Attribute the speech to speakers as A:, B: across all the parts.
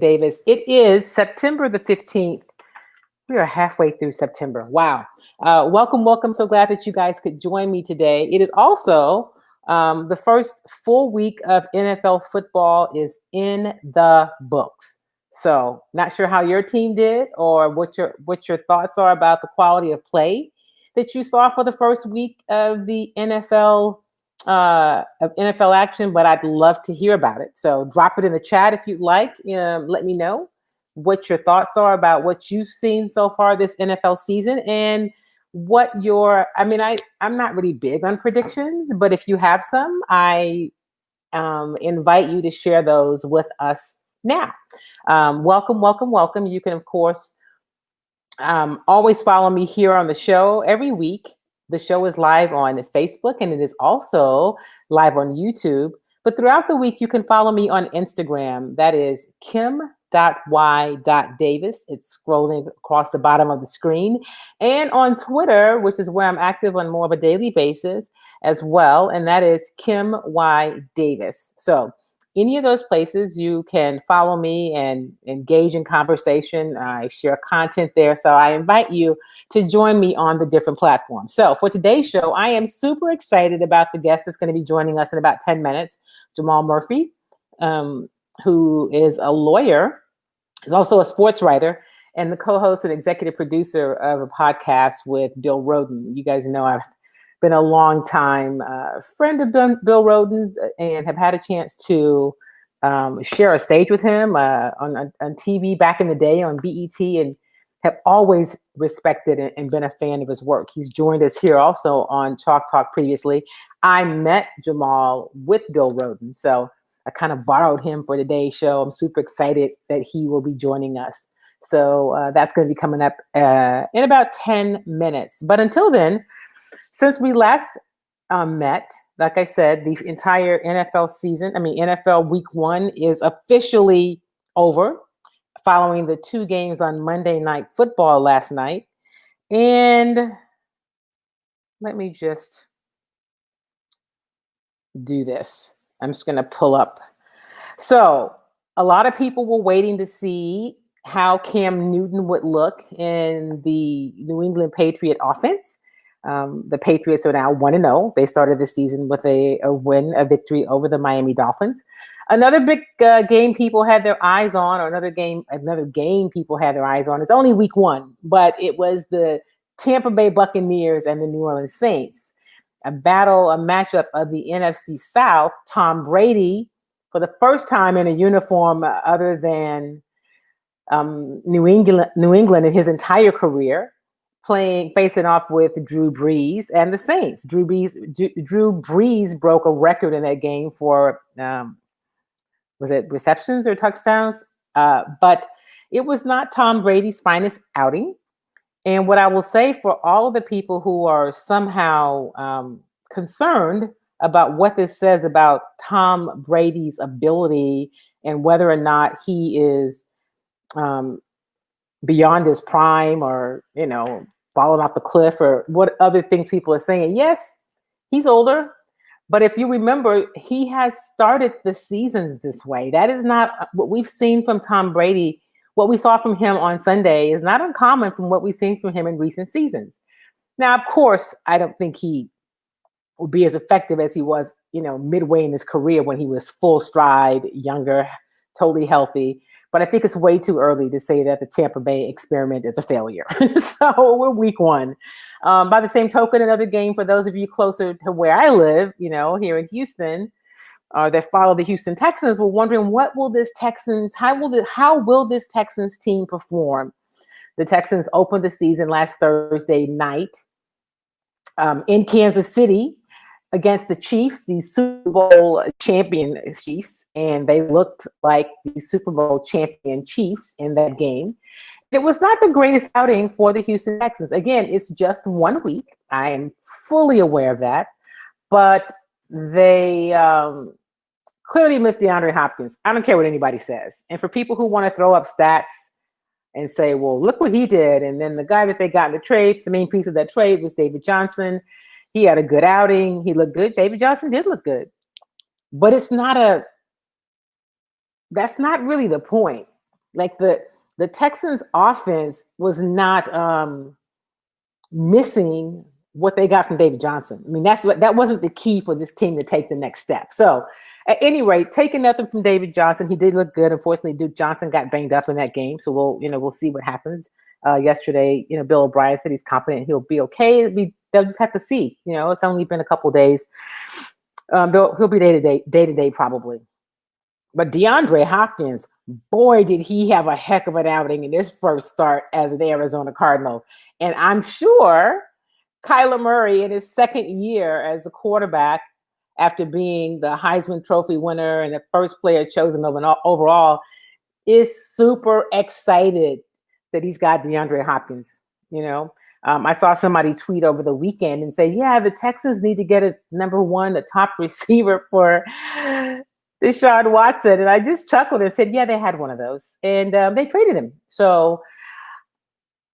A: Davis. It is September the 15th. We are halfway through September. Wow. Welcome, welcome. So glad that you guys could join me today. It is also the first full week of NFL football is in the books. So not sure how your team did or what your thoughts are about the quality of play that you saw for the first week of the NFL action, but I'd love to hear about it. So drop it in the chat if you'd like. Let me know what your thoughts are about what you've seen so far this NFL season and what I'm not really big on predictions, but if you have some, I invite you to share those with us now. Welcome, welcome, welcome. You can, of course, always follow me here on the show every week. The show is live on Facebook and it is also live on YouTube. But throughout the week, you can follow me on Instagram. That is kim.y.davis. It's scrolling across the bottom of the screen. And on Twitter, which is where I'm active on more of a daily basis as well. And that is Kim Y. Davis. So any of those places, you can follow me and engage in conversation. I share content there. So I invite you to join me on the different platforms. So for today's show, I am super excited about the guest that's going to be joining us in about 10 minutes, Jamal Murphy, who is a lawyer, is also a sports writer, and the co-host and executive producer of a podcast with Bill Rhoden. You guys know I've been a long time friend of Bill Rhoden's and have had a chance to share a stage with him on TV back in the day on BET, and have always respected and been a fan of his work. He's joined us here also on Chalk Talk previously. I met Jamal with Bill Rhoden, so I kind of borrowed him for today's show. I'm super excited that he will be joining us. So that's going to be coming up in about 10 minutes. But until then, since we last met, like I said, the entire NFL week 1 is officially over following the 2 games on Monday Night Football last night. And let me just do this. I'm just going to pull up. So a lot of people were waiting to see how Cam Newton would look in the New England Patriot offense. The Patriots are now 1-0. They started the season with a victory over the Miami Dolphins. Another big game people had their eyes on, or another game people had their eyes on. It's only week 1, but it was the Tampa Bay Buccaneers and the New Orleans Saints. A matchup of the NFC South. Tom Brady, for the first time in a uniform other than New England in his entire career, facing off with Drew Brees and the Saints. Drew Brees broke a record in that game for, was it receptions or touchdowns? But it was not Tom Brady's finest outing. And what I will say for all of the people who are somehow concerned about what this says about Tom Brady's ability and whether or not he is beyond his prime or, falling off the cliff or what other things people are saying. Yes, he's older, but if you remember, he has started the seasons this way. That is not what we've seen from Tom Brady. What we saw from him on Sunday is not uncommon from what we've seen from him in recent seasons. Now, of course, I don't think he will be as effective as he was, midway in his career when he was full stride, younger, totally healthy. But I think it's way too early to say that the Tampa Bay experiment is a failure. So we're week 1. By the same token, another game for those of you closer to where I live, here in Houston, that follow the Houston Texans, were wondering how will this Texans team perform? The Texans opened the season last Thursday night in Kansas City against the Chiefs, the Super Bowl champion Chiefs, and they looked like the Super Bowl champion Chiefs in that game. It was not the greatest outing for the Houston Texans. Again, it's just 1 week. I am fully aware of that, but they clearly missed DeAndre Hopkins. I don't care what anybody says. And for people who want to throw up stats and say, well, look what he did, and then the guy that they got in the trade, the main piece of that trade was David Johnson. He had a good outing. He looked good. David Johnson did look good. But that's not really the point. Like the Texans offense was not missing what they got from David Johnson. I mean, that wasn't the key for this team to take the next step. So at any rate, taking nothing from David Johnson, he did look good. Unfortunately, Duke Johnson got banged up in that game. So we'll see what happens. Yesterday, Bill O'Brien said he's confident he'll be okay. They'll just have to see. It's only been a couple days. He'll be day to day probably. But DeAndre Hopkins, boy, did he have a heck of an outing in his first start as an Arizona Cardinal. And I'm sure Kyler Murray in his second year as a quarterback, after being the Heisman Trophy winner and the first player chosen overall, is super excited that he's got DeAndre Hopkins. I saw somebody tweet over the weekend and say, yeah, the Texans need to get a number one, a top receiver for Deshaun Watson. And I just chuckled and said, yeah, they had one of those. And they traded him. So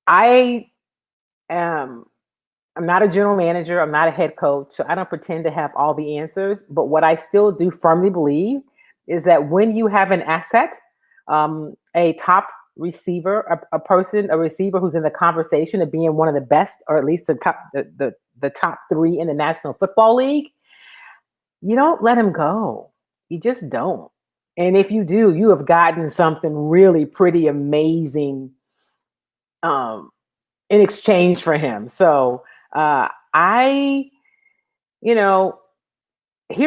A: I'm not a general manager. I'm not a head coach. So I don't pretend to have all the answers. But what I still do firmly believe is that when you have an asset, a top receiver, a receiver who's in the conversation of being one of the best, or at least the top three in the National Football League, you don't let him go. You just don't. And if you do, you have gotten something really pretty amazing in exchange for him. So here's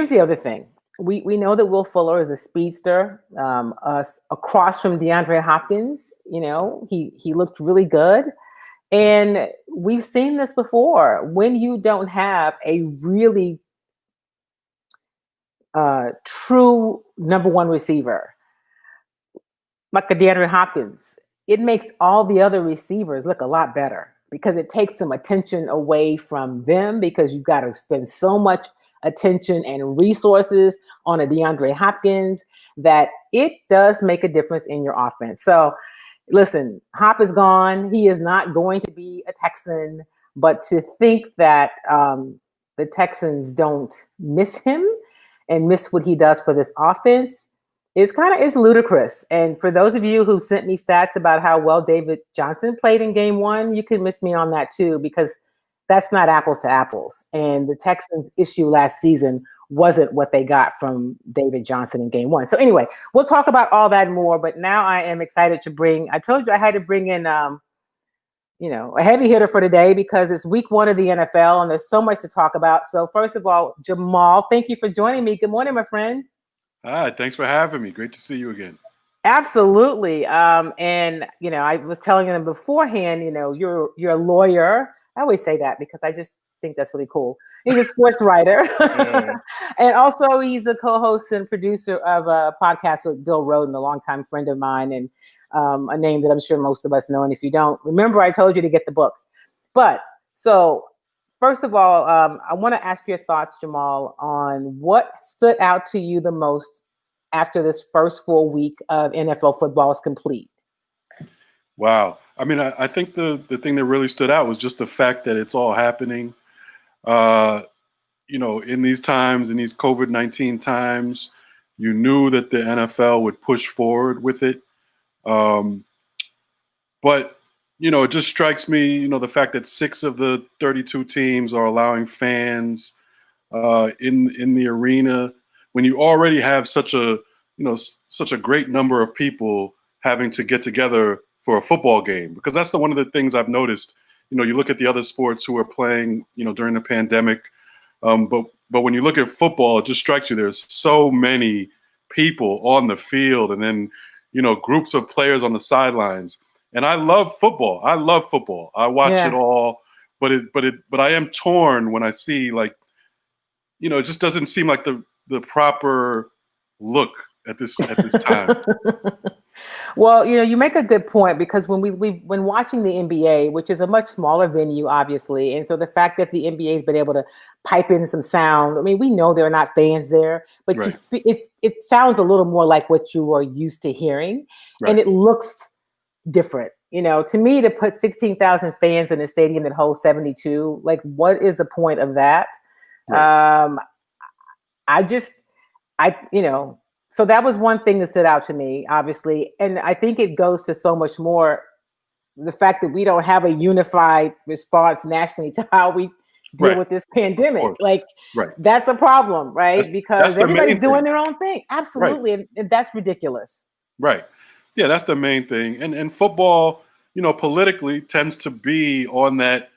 A: the other thing. We know that Will Fuller is a speedster. Across from DeAndre Hopkins, he looked really good. And we've seen this before. When you don't have a really true number one receiver, like a DeAndre Hopkins, it makes all the other receivers look a lot better because it takes some attention away from them, because you've got to spend so much attention and resources on a DeAndre Hopkins that it does make a difference in your offense. So listen, Hop is gone. He is not going to be a Texan, but to think that the Texans don't miss him and miss what he does for this offense is ludicrous. And for those of you who sent me stats about how well David Johnson played in game one, you can miss me on that too, because that's not apples to apples. And the Texans' issue last season wasn't what they got from David Johnson in game one. So anyway, we'll talk about all that and more. But now I am excited to I told you I had to bring in, a heavy hitter for today, because it's week one of the NFL and there's so much to talk about. So first of all, Jamal, thank you for joining me. Good morning, my friend.
B: Hi, thanks for having me. Great to see you again.
A: Absolutely. And I was telling him beforehand, you're a lawyer. I always say that because I just think that's really cool. He's a sports writer. Yeah. And also he's a co-host and producer of a podcast with Bill Roden, a longtime friend of mine, and a name that I'm sure most of us know. And if you don't, remember I told you to get the book. But so first of all, I want to ask your thoughts, Jamal, on what stood out to you the most after this first full week of NFL football is complete.
B: Wow. I mean, I think the thing that really stood out was just the fact that it's all happening, in these times, in these COVID-19 times. You knew that the NFL would push forward with it. But, it just strikes me, the fact that 6 of the 32 teams are allowing fans in the arena, when you already have such a great number of people having to get together for a football game. Because that's one of the things I've noticed. You look at the other sports who are playing, during the pandemic. But when you look at football, it just strikes you there's so many people on the field, and then, groups of players on the sidelines. And I love football. I watch it all, but I am torn when I see, it just doesn't seem like the proper look at this time.
A: Well, you make a good point, because when watching the NBA, which is a much smaller venue, obviously, and so the fact that the NBA has been able to pipe in some sound, I mean, we know there are not fans there, but right. It sounds a little more like what you are used to hearing, right. And it looks different. To me, to put 16,000 fans in a stadium that holds 72, what is the point of that? Right. So that was one thing that stood out to me, obviously. And I think it goes to so much more the fact that we don't have a unified response nationally to how we deal
B: Right.
A: with this
B: Of
A: pandemic.
B: course.
A: Like,
B: Right.
A: that's a problem, right?
B: That's
A: Because
B: the
A: everybody's
B: main
A: doing
B: thing.
A: their own thing.
B: Right.
A: Absolutely. And that's ridiculous.
B: Right. Yeah, that's the main thing. And football, politically tends to be on that,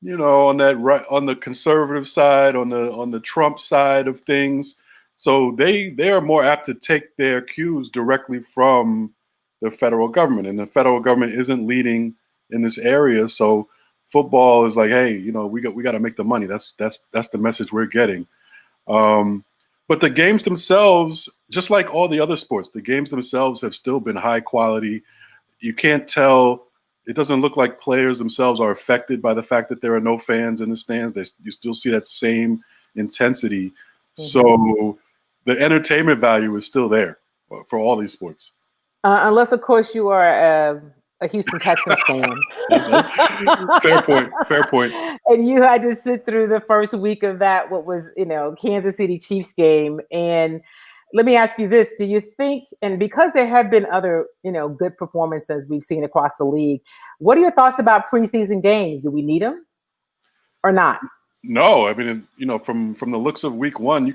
B: on that right, on the conservative side, on the Trump side of things. So they are more apt to take their cues directly from the federal government, and the federal government isn't leading in this area. So football is like, hey, we got to make the money. That's the message we're getting. Um, but the games themselves, just like all the other sports, the games themselves have still been high quality. You can't tell. It doesn't look like players themselves are affected by the fact that there are no fans in the stands. You still see that same intensity. So the entertainment value is still there for all these sports.
A: Unless, of course, you are a Houston Texans fan.
B: Fair point. Fair point.
A: And you had to sit through the first week of that, what was, Kansas City Chiefs game. And let me ask you this. Do you think, and because there have been other, good performances we've seen across the league, what are your thoughts about preseason games? Do we need them or not?
B: No, I mean, from the looks of week one,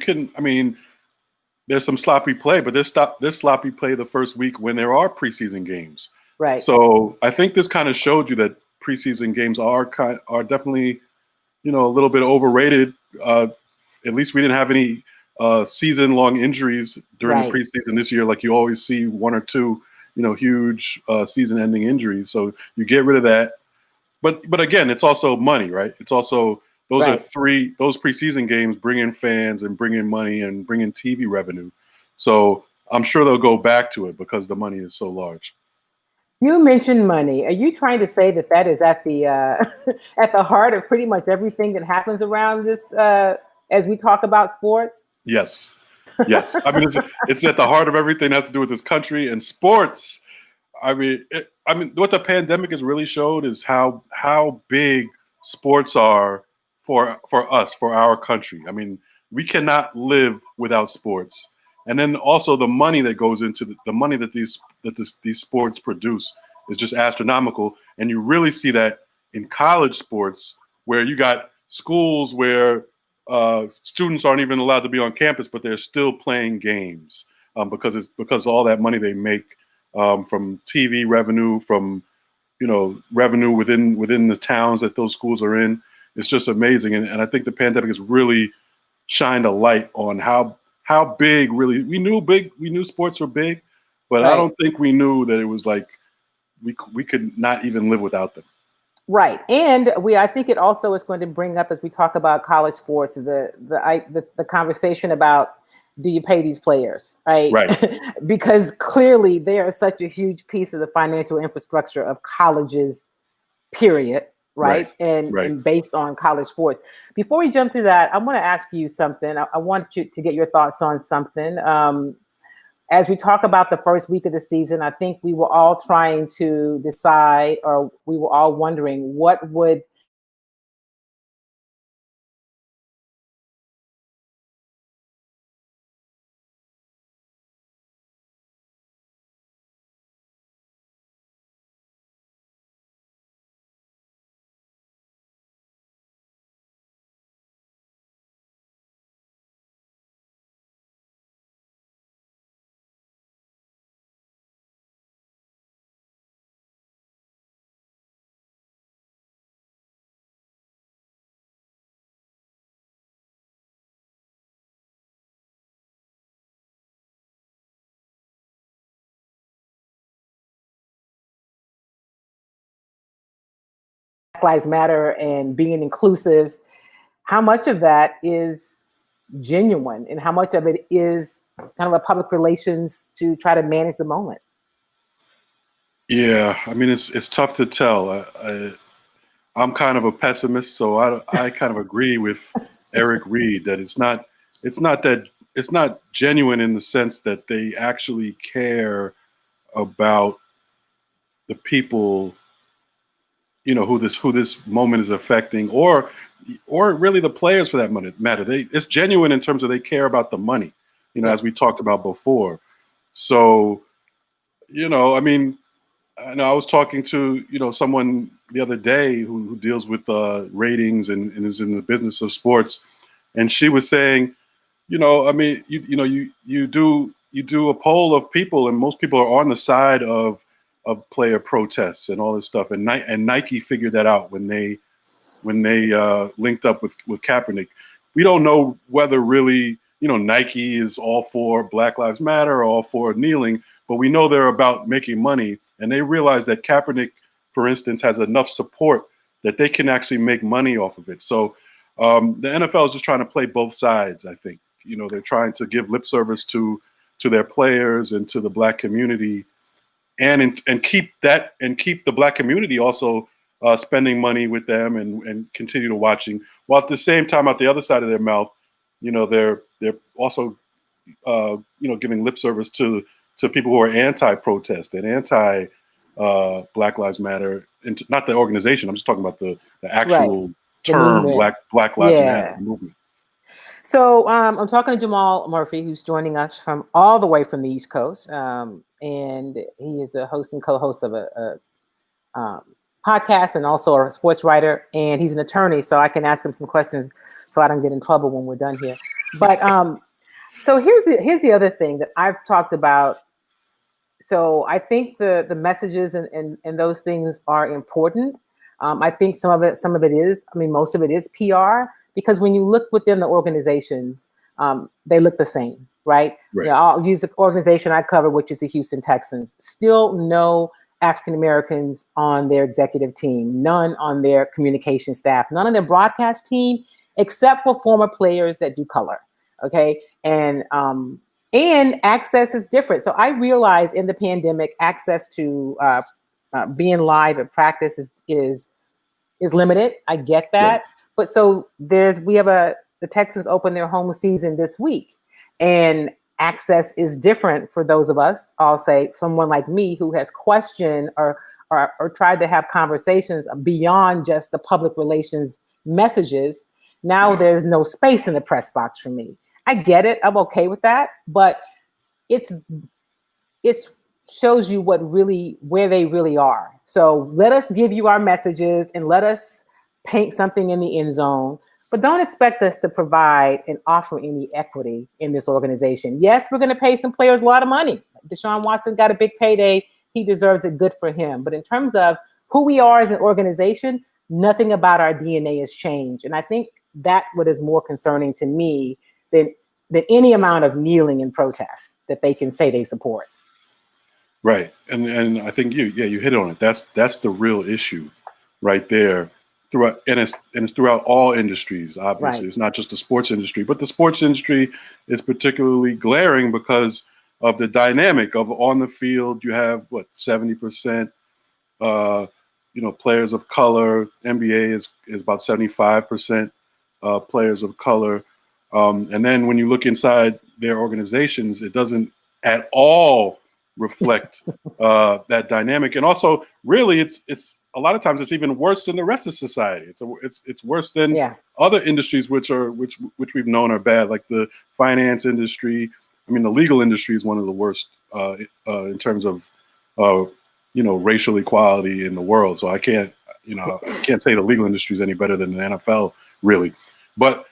B: there's some sloppy play, but there's sloppy play the first week when there are preseason games.
A: Right.
B: So I think this kind of showed you that preseason games are definitely, a little bit overrated. At least we didn't have any season-long injuries during the preseason this year, like you always see one or two, huge season-ending injuries. So you get rid of that. But again, it's also money, right? It's also those preseason games bring in fans and bring in money and bring in TV revenue. So I'm sure they'll go back to it because the money is so large.
A: You mentioned money. Are you trying to say that is at the at the heart of pretty much everything that happens around this as we talk about sports?
B: Yes. I mean, it's at the heart of everything that has to do with this country and sports. What the pandemic has really showed is how big sports are for us, for our country. I mean, we cannot live without sports. And then also the money that goes into the money that these sports produce is just astronomical. And you really see that in college sports, where you got schools where students aren't even allowed to be on campus, but they're still playing games because all that money they make from TV revenue, from revenue within the towns that those schools are in. It's just amazing, and I think the pandemic has really shined a light on how big we knew sports were big, but I don't think we knew that it was like we could not even live without them.
A: Right. And I think it also is going to bring up, as we talk about college sports, the conversation about, do you pay these players? Right. Because clearly they are such a huge piece of the financial infrastructure of colleges, period. Right. And based on college sports. Before we jump through that, I want to ask you something. I want you to get your thoughts on something. As we talk about the first week of the season, I think we were all trying to decide, or we were all wondering, what would Black Lives Matter and being inclusive, how much of that is genuine and how much of it is kind of a public relations to try to manage the moment?
B: Yeah, I mean, it's tough to tell. I'm kind of a pessimist, so I kind of agree with Eric Reed that it's not genuine in the sense that they actually care about the people, who this moment is affecting, or really the players for that matter. It's genuine in terms of they care about the money. as we talked about before. So, I mean, I know I was talking to, someone the other day who deals with ratings and is in the business of sports. And she was saying, I mean, you do a poll of people, and most people are on the side of player protests and all this stuff. And Nike figured that out when they linked up with Kaepernick. We don't know whether really, Nike is all for Black Lives Matter or all for kneeling, but we know they're about making money, and they realize that Kaepernick, for instance, has enough support that they can actually make money off of it. So the NFL is just trying to play both sides, I think. They're trying to give lip service to their players and to the Black community, and keep the Black community also spending money with them and continue to watching, while at the same time, out the other side of their mouth, they're also giving lip service to people who are anti-protest and anti Black Lives Matter, and not the organization. I'm just talking about the actual term Black Lives Matter movement.
A: So I'm talking to Jamal Murphy, who's joining us from all the way from the East Coast, and he is a host and co-host of a podcast and also a sports writer, and he's an attorney, so I can ask him some questions so I don't get in trouble when we're done here. But so here's the other thing that I've talked about. So I think the messages and those things are important. I think some of it is, I mean, most of it is PR, because when you look within the organizations, they look the same, right? I'll use the organization I cover, which is the Houston Texans. Still no African Americans on their executive team, none on their communication staff, none on their broadcast team, except for former players that do color. Okay. And access is different. So I realize in the pandemic, access to being live at practice is limited. I get that. Right. But so the Texans open their home season this week, and access is different for those of us, I'll say someone like me who has questioned or tried to have conversations beyond just the public relations messages. Now there's no space in the press box for me. I get it. I'm okay with that, but it shows you where they really are. So let us give you our messages and let us paint something in the end zone, but don't expect us to provide and offer any equity in this organization. Yes, we're going to pay some players a lot of money. Deshaun Watson got a big payday. He deserves it. Good for him. But in terms of who we are as an organization, nothing about our DNA has changed. And I think that what is more concerning to me than any amount of kneeling and protest that they can say they support.
B: Right. And I think you hit on it. That's the real issue right there. It's throughout all industries, obviously. Right. It's not just the sports industry, but the sports industry is particularly glaring because of the dynamic of on the field. You have 70% players of color. NBA is about 75% players of color. And then when you look inside their organizations, it doesn't at all reflect that dynamic. And also, really, it's a lot of times it's even worse than the rest of society. It's worse than other industries which we've known are bad, like the finance industry. I mean, the legal industry is one of the worst in terms of racial equality in the world. So I can't say the legal industry is any better than the NFL, really. But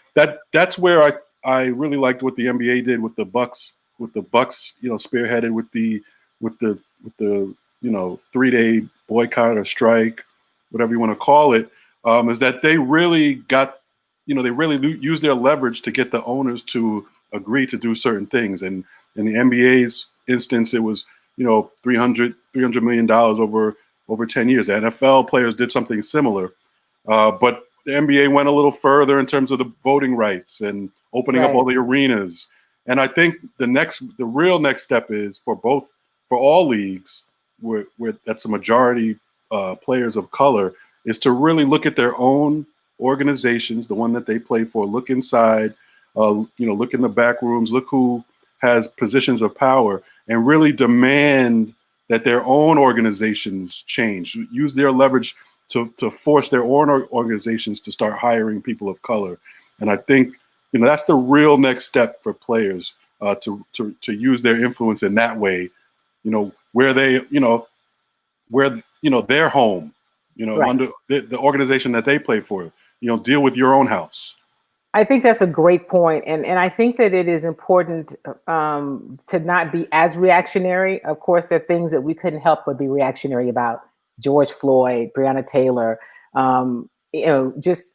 B: that's where I really liked what the NBA did with the Bucks. With the Bucks, spearheaded with the 3-day boycott or strike, whatever you want to call it, is that they really got, they really used their leverage to get the owners to agree to do certain things. And in the NBA's instance, it was, $300 million over 10 years. The NFL players did something similar, but the NBA went a little further in terms of the voting rights and opening up all the arenas. And I think the real next step is for all leagues where that's a majority players of color, is to really look at their own organizations, the one that they play for, look inside, look in the back rooms, look who has positions of power, and really demand that their own organizations change, use their leverage to force their own organizations to start hiring people of color. And I think, that's the real next step for players. to use their influence in that way, where they, where, their home,
A: Right.
B: under the organization that they play for, deal with your own house.
A: I think that's a great point, and I think that it is important to not be as reactionary. Of course, there are things that we couldn't help but be reactionary about: George Floyd, Breonna Taylor. Just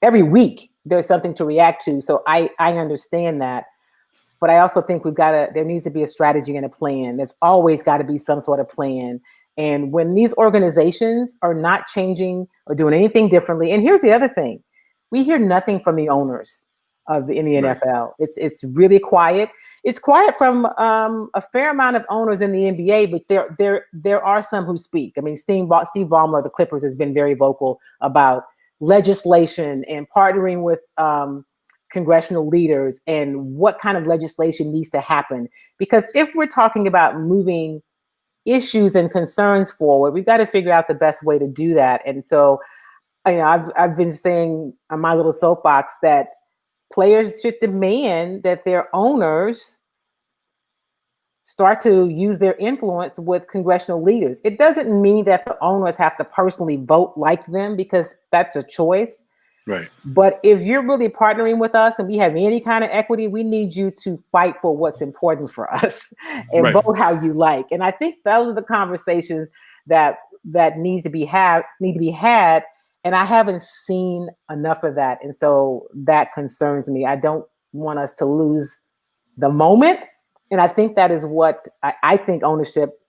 A: every week there's something to react to. So I understand that, but I also think there needs to be a strategy and a plan. There's always got to be some sort of plan. And when these organizations are not changing or doing anything differently, and here's the other thing. We hear nothing from the owners in the
B: Right.
A: NFL. It's really quiet. It's quiet from a fair amount of owners in the NBA, but there are some who speak. I mean, Steve Ballmer of the Clippers has been very vocal about legislation and partnering with congressional leaders and what kind of legislation needs to happen. Because if we're talking about moving issues and concerns forward, we've got to figure out the best way to do that. And so I've been saying on my little soapbox that players should demand that their owners start to use their influence with congressional leaders. It doesn't mean that the owners have to personally vote like them, because that's a choice.
B: Right.
A: But if you're really partnering with us and we have any kind of equity, we need you to fight for what's important for us and
B: Right.
A: vote how you like. And I think those are the conversations that need to be had. And I haven't seen enough of that. And so that concerns me. I don't want us to lose the moment. And I think that is what I think ownership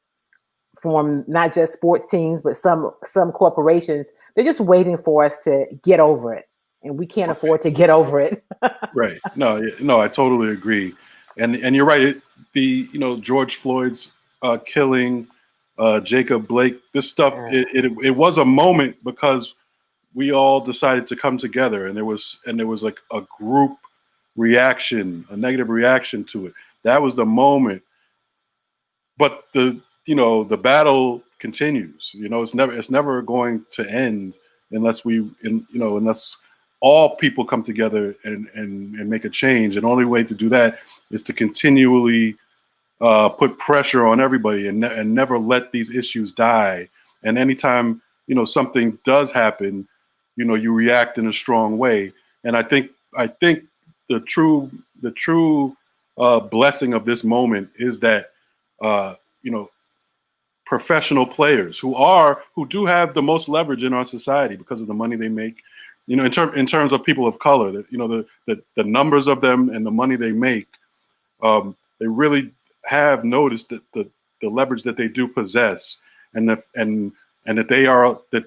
A: from not just sports teams, but some corporations, they're just waiting for us to get over it. And we can't afford to get over it.
B: Right. No, I totally agree. And you're right. George Floyd's killing, Jacob Blake, this stuff, it was a moment because we all decided to come together, and there was like a group reaction, a negative reaction to it. That was the moment. But the battle continues. It's never going to end unless unless all people come together and make a change. And the only way to do that is to continually put pressure on everybody and never let these issues die. And anytime something does happen, you react in a strong way. And I think the true blessing of this moment is that professional players who do have the most leverage in our society because of the money they make, in terms of people of color, that the numbers of them and the money they make, they really have noticed that the leverage that they do possess, and that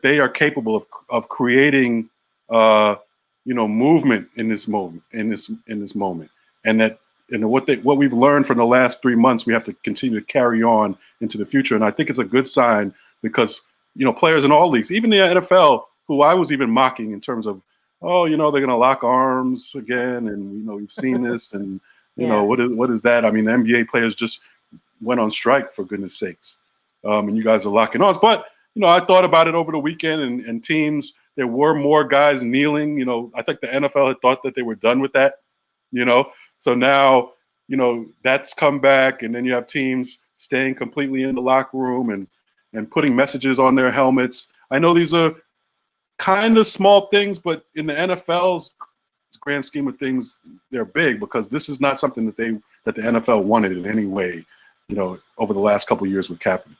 B: they are capable of creating movement in this moment, and what we've learned from the last 3 months, we have to continue to carry on into the future. And I think it's a good sign because players in all leagues, even the NFL, who I was even mocking in terms of, they're going to lock arms again, and we've seen this, and what is that? I mean, the NBA players just went on strike, for goodness sakes, and you guys are locking arms. But I thought about it over the weekend, and teams, there were more guys kneeling. I think the NFL had thought that they were done with that. So now, that's come back, and then you have teams staying completely in the locker room and putting messages on their helmets. I know these are kind of small things, but in the NFL's grand scheme of things, they're big, because this is not something that the NFL wanted in any way, over the last couple of years with Kaepernick.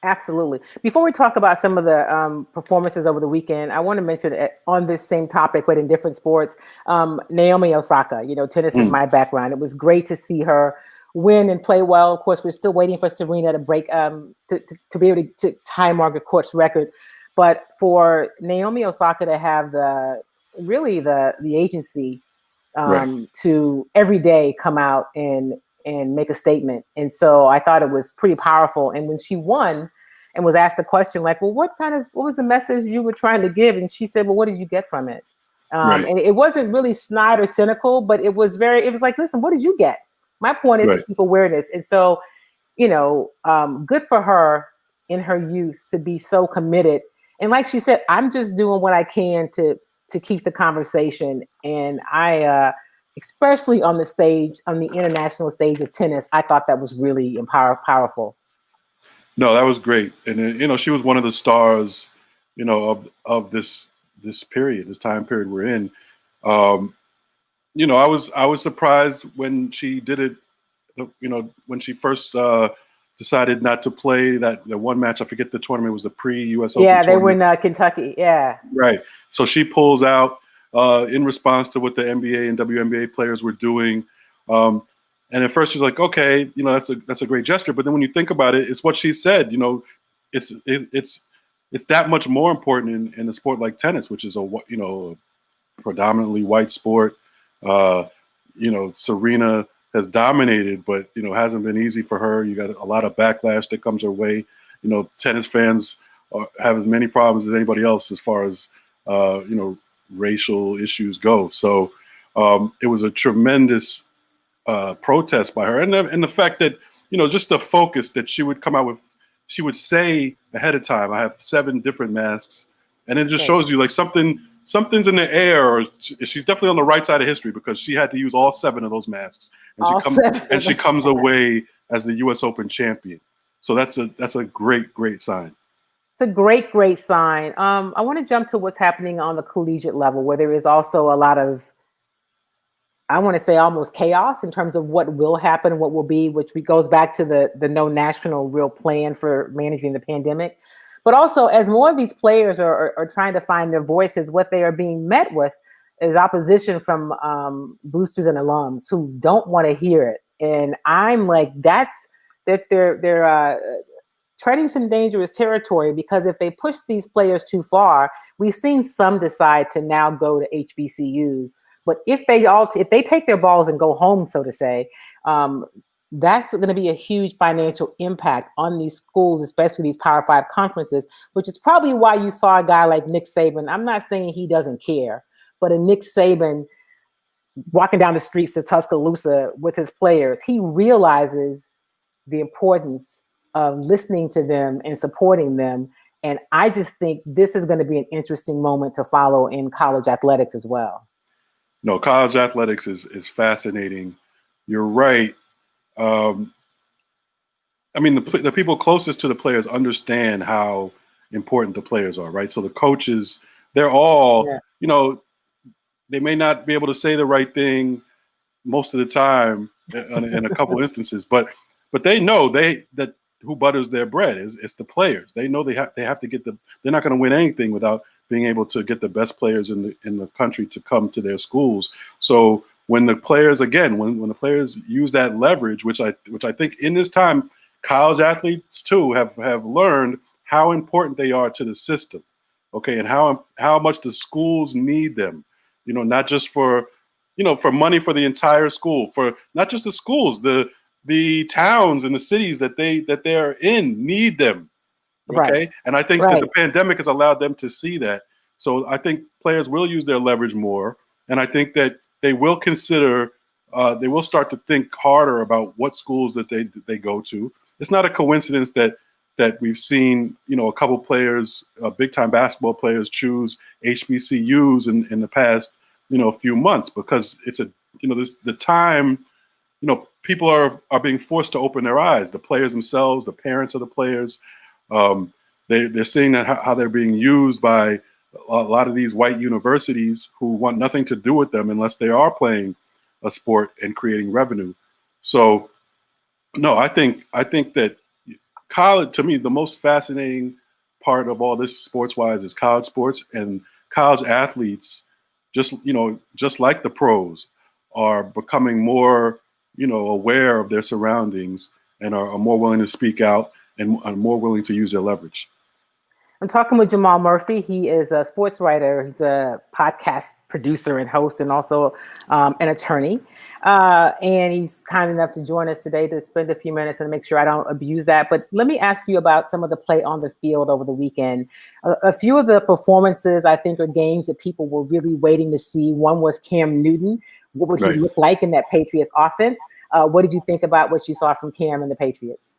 A: Absolutely. Before we talk about some of the performances over the weekend, I want to mention on this same topic, but in different sports, Naomi Osaka. Tennis is my background. It was great to see her win and play well. Of course, we're still waiting for Serena to break to be able to tie Margaret Court's record. But for Naomi Osaka to have the agency to every day come out and make a statement. And so I thought it was pretty powerful. And when she won and was asked the question, like, well, what was the message you were trying to give? And she said, well, what did you get from it? And it wasn't really snide or cynical, but it was like, listen, what did you get? My point is to keep awareness. And so, good for her in her youth to be so committed. And like she said, I'm just doing what I can to keep the conversation. And I especially on the stage, on the international stage of tennis. I thought that was really powerful.
B: No, that was great, and she was one of the stars, of this period, this time period we're in. Um, I was surprised when she did it. When she first decided not to play that the one match. I forget the tournament. It was the pre-U.S. Open
A: Yeah, they were
B: tournament.
A: in Kentucky. Yeah.
B: Right. So she pulls out in response to what the NBA and WNBA players were doing. And at first she's like, okay, that's a great gesture. But then when you think about it, it's what she said. It's that much more important in a sport like tennis, which is a predominantly white sport. Serena has dominated, but hasn't been easy for her. You got a lot of backlash that comes her way. Tennis fans have as many problems as anybody else as far as racial issues go. So it was a tremendous protest by her, and the fact that just the focus that she would come out with. She would say ahead of time, "I have 7 different masks," and it just shows you like something's in the air, or she's definitely on the right side of history because she had to use all 7 of those masks, and she comes away as the U.S. Open champion. So that's a great sign.
A: It's a great sign. I want to jump to what's happening on the collegiate level, where there is also a lot of, I want to say, almost chaos in terms of what will happen, what will be, which goes back to the no national real plan for managing the pandemic. But also, as more of these players are trying to find their voices, what they are being met with is opposition from boosters and alums who don't want to hear it. And I'm like, they're treading some dangerous territory, because if they push these players too far, we've seen some decide to now go to HBCUs. But if they take their balls and go home, so to say, that's going to be a huge financial impact on these schools, especially these Power 5 conferences, which is probably why you saw a guy like Nick Saban. I'm not saying he doesn't care, but a Nick Saban walking down the streets of Tuscaloosa with his players, he realizes the importance of listening to them and supporting them. And I just think this is going to be an interesting moment to follow in college athletics as well.
B: No, college athletics is fascinating. You're right. I mean, the people closest to the players understand how important the players are, right? So the coaches, they're all, they may not be able to say the right thing most of the time in a couple instances, but they know that who butters their bread is the players. They know they have to get they're not going to win anything without being able to get the best players in the country to come to their schools. So when the players, again, when the players use that leverage, which I think in this time, college athletes too have learned how important they are to the system, okay, and how much the schools need them, not just for money for the entire school, for not just the schools, the towns and the cities that they're in need them. Okay.
A: Right.
B: And I think that the pandemic has allowed them to see that. So I think players will use their leverage more. And I think that they will consider, they will start to think harder about what schools that they go to. It's not a coincidence that we've seen, a couple players, big time basketball players choose HBCUs in the past, few months, because it's the time, people are being forced to open their eyes, the players themselves, the parents of the players. They're seeing that how they're being used by a lot of these white universities who want nothing to do with them unless they are playing a sport and creating revenue. So, no, I think that college, to me, the most fascinating part of all this sports-wise is college sports, and college athletes, just like the pros, are becoming more, aware of their surroundings and are more willing to speak out and are more willing to use their leverage.
A: I'm talking with Jamal Murphy. He is a sports writer. He's a podcast producer and host, and also an attorney. And he's kind enough to join us today to spend a few minutes and make sure I don't abuse that. But let me ask you about some of the play on the field over the weekend. A few of the performances, I think, are games that people were really waiting to see. One was Cam Newton. What would he look like in that Patriots offense? What did you think about what you saw from Cam and the Patriots?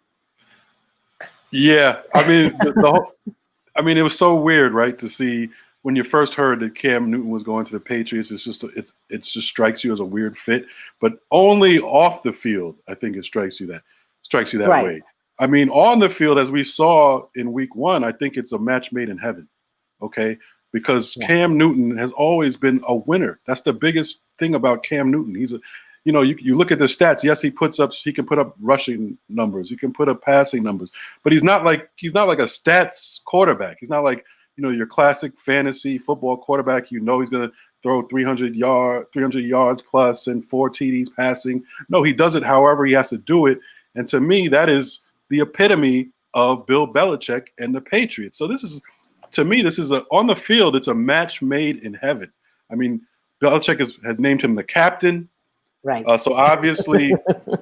B: Yeah, I mean, it was so weird, right, to see when you first heard that Cam Newton was going to the Patriots, it just strikes you as a weird fit. But only off the field, I think it strikes you that
A: Right.
B: way. I mean, on the field, as we saw in Week 1, I think it's a match made in heaven. Okay, because Cam Newton has always been a winner. That's the biggest thing about Cam Newton. He's a, you look at the stats. Yes, he can put up rushing numbers. He can put up passing numbers, but he's not like a stats quarterback. He's not like your classic fantasy football quarterback. He's going to throw 300 yards plus and 4 TDs passing. No, he does it however he has to do it. And to me, that is the epitome of Bill Belichick and the Patriots. So this is on the field, it's a match made in heaven. I mean, Belichick has named him the captain.
A: Right.
B: So obviously,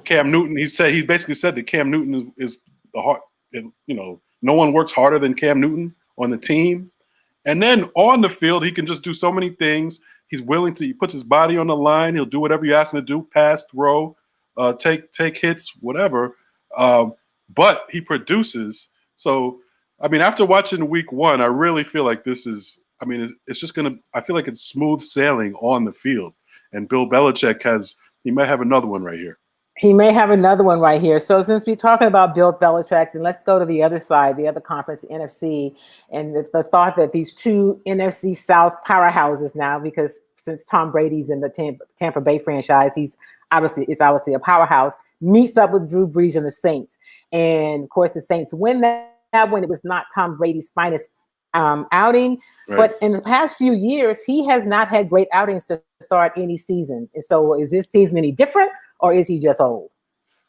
B: Cam Newton, he basically said that Cam Newton is the heart. No one works harder than Cam Newton on the team. And then on the field, he can just do so many things. He puts his body on the line. He'll do whatever you ask him to do, pass, throw, take hits, whatever. But he produces. So, I mean, after watching Week 1, I really feel like it's just I feel like it's smooth sailing on the field. And Bill Belichick he might have another one right here.
A: He may have another one right here. So since we're talking about Bill Belichick, then let's go to the other side, the other conference, the NFC, and the thought that these two NFC South powerhouses now, because since Tom Brady's in the Tampa Bay franchise, it's obviously a powerhouse, meets up with Drew Brees and the Saints. And of course, the Saints win that when it was not Tom Brady's finest outing. Right. But in the past few years, he has not had great outings to start any season. And so is this season any different? Or is he just old?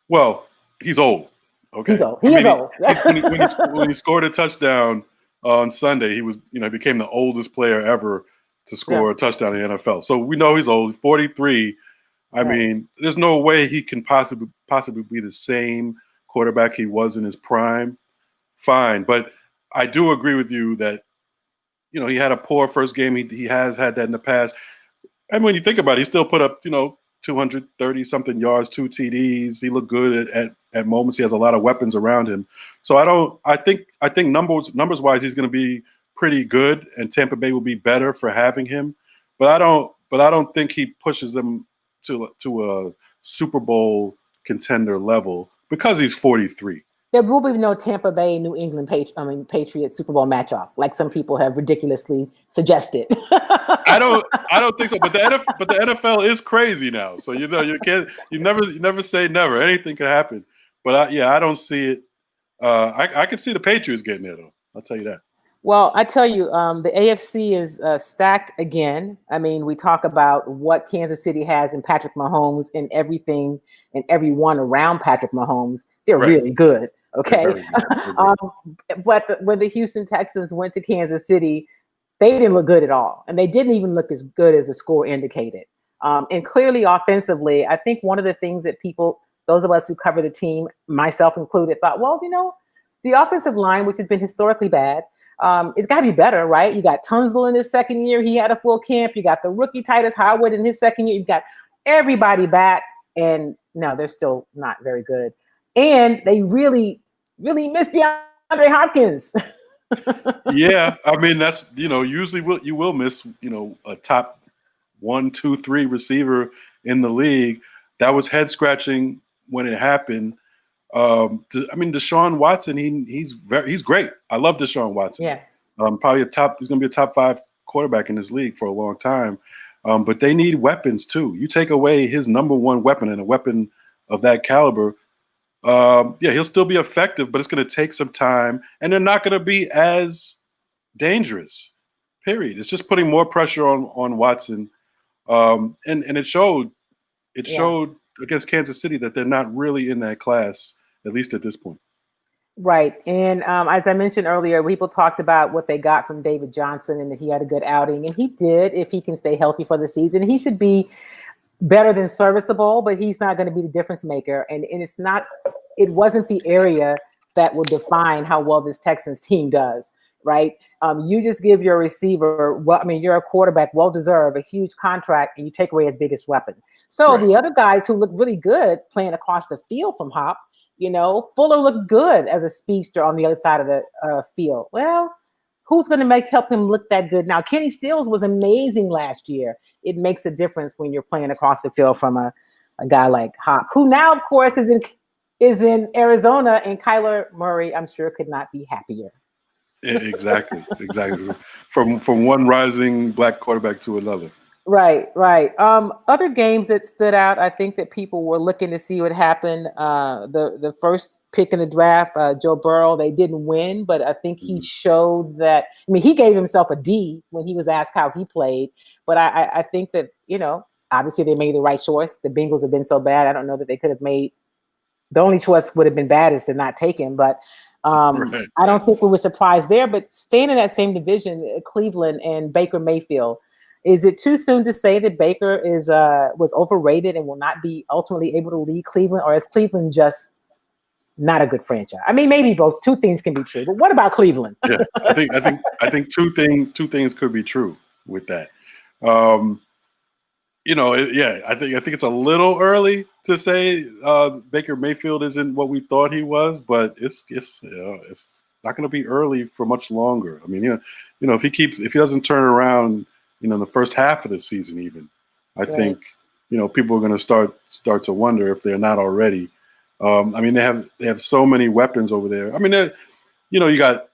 B: Well, he's old. Okay,
A: he's old. He is old.
B: When he scored a touchdown on Sunday, he became the oldest player ever to score a touchdown in the NFL. So we know he's old. 43. I mean, there's no way he can possibly be the same quarterback he was in his prime. Fine, but I do agree with you that he had a poor first game. He has had that in the past. And when you think about it, he still put up 230-something yards, 2 TDs. He looked good at moments. He has a lot of weapons around him. So I think numbers wise, he's going to be pretty good, and Tampa Bay will be better for having him. But I don't think he pushes them to a Super Bowl contender level because he's 43.
A: There will be no Tampa Bay, New England Patriots Super Bowl matchup, like some people have ridiculously suggested.
B: I don't think so. But the NFL is crazy now, so you never say never. Anything can happen. But I don't see it. I can see the Patriots getting there though. I'll tell you that.
A: Well, I tell you, the AFC is stacked again. I mean, we talk about what Kansas City has in Patrick Mahomes and everything and everyone around Patrick Mahomes. They're really good. Okay. But when the Houston Texans went to Kansas City, they didn't look good at all. And they didn't even look as good as the score indicated. And clearly offensively, I think one of the things that those of us who cover the team, myself included, thought, well, the offensive line, which has been historically bad, it's got to be better, right? You got Tunzel in his second year. He had a full camp. You got the rookie Titus Howard in his second year. You've got everybody back. And no, they're still not very good. And they really, really miss DeAndre Hopkins.
B: Yeah. I mean, that's, usually you will miss, a top 1, 2, 3 receiver in the league. That was head scratching when it happened. Deshaun Watson, he's great. I love Deshaun Watson.
A: Yeah.
B: Probably he's going to be a top 5 quarterback in this league for a long time. But they need weapons too. You take away his number one weapon and a weapon of that caliber, he'll still be effective, but it's going to take some time, and they're not going to be as dangerous. Period. It's just putting more pressure on Watson, and it showed. It showed against Kansas City that they're not really in that class, at least at this point.
A: Right. And as I mentioned earlier, people talked about what they got from David Johnson and that he had a good outing. And he did, if he can stay healthy for the season. He should be better than serviceable, but he's not going to be the difference maker. And it wasn't the area that will define how well this Texans team does. Right. You just give your receiver, you're a quarterback, well-deserved, a huge contract, and you take away his biggest weapon. So the other guys who look really good playing across the field from Hop, Fuller looked good as a speedster on the other side of the field. Well, who's going to help him look that good now? Kenny Stills was amazing last year. It makes a difference when you're playing across the field from a guy like Hop, who now, of course, is in Arizona, and Kyler Murray, I'm sure, could not be happier.
B: Exactly. From one rising black quarterback to another.
A: Right. Other games that stood out, I think that people were looking to see what happened. The first pick in the draft, Joe Burrow, they didn't win, but I think he showed that. I mean, he gave himself a D when he was asked how he played. But I think that, obviously they made the right choice. The Bengals have been so bad. I don't know that they could have made. The only choice would have been bad is to not take him. But I don't think we were surprised there. But staying in that same division, Cleveland and Baker Mayfield. Is it too soon to say that Baker was overrated and will not be ultimately able to lead Cleveland, or is Cleveland just not a good franchise? I mean, maybe both. Two things can be true. But what about Cleveland?
B: Yeah, I think two things could be true with that. I think it's a little early to say Baker Mayfield isn't what we thought he was, but it's not going to be early for much longer. I mean, if he doesn't turn around, in the first half of the season, even, I think, people are going to start to wonder if they're not already. I mean, they have so many weapons over there. I mean, you got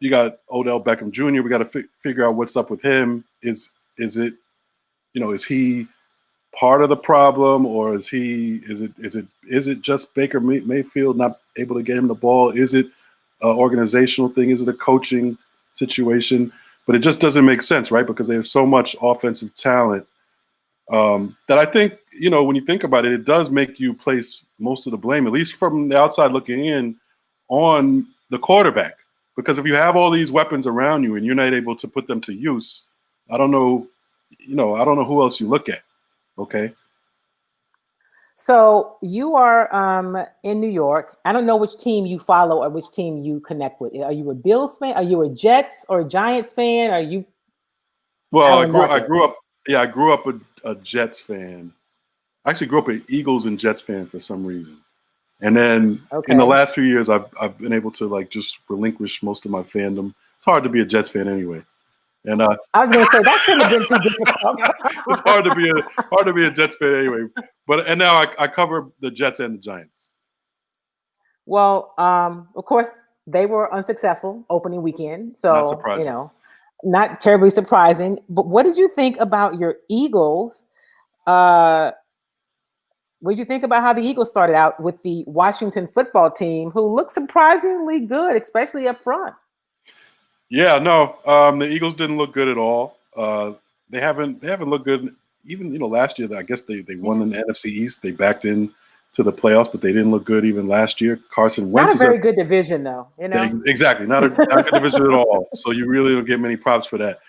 B: Odell Beckham Jr. We got to figure out what's up with him. Is he part of the problem, or is it just Baker Mayfield not able to get him the ball? Is it an organizational thing? Is it a coaching situation? But it just doesn't make sense, right? Because they have so much offensive talent that I think, when you think about it, it does make you place most of the blame, at least from the outside looking in, on the quarterback. Because if you have all these weapons around you and you're not able to put them to use, I don't know who else you look at. Okay.
A: So you are in New York. I don't know which team you follow or which team you connect with. Are you a Bills fan? Are you a Jets or Giants fan? Are you?
B: Well, I grew up a Jets fan. I actually grew up an Eagles and Jets fan for some reason. And then in the last few years, I've been able to just relinquish most of my fandom. It's hard to be a Jets fan anyway. And
A: I was going to say that shouldn't have been too difficult.
B: It's hard to be a Jets fan anyway. And now I cover the Jets and the Giants.
A: Well, of course, they were unsuccessful opening weekend, so
B: not surprising.
A: Not terribly surprising. But what did you think about your Eagles? What did you think about how the Eagles started out with the Washington football team, who looked surprisingly good, especially up front?
B: Yeah, no, the Eagles didn't look good at all. They haven't looked good. Even last year, I guess they won in the NFC East. They backed in to the playoffs, but they didn't look good even last year. Carson Wentz
A: not a very good division, though.
B: Exactly, not a good division at all. So you really don't get many props for that.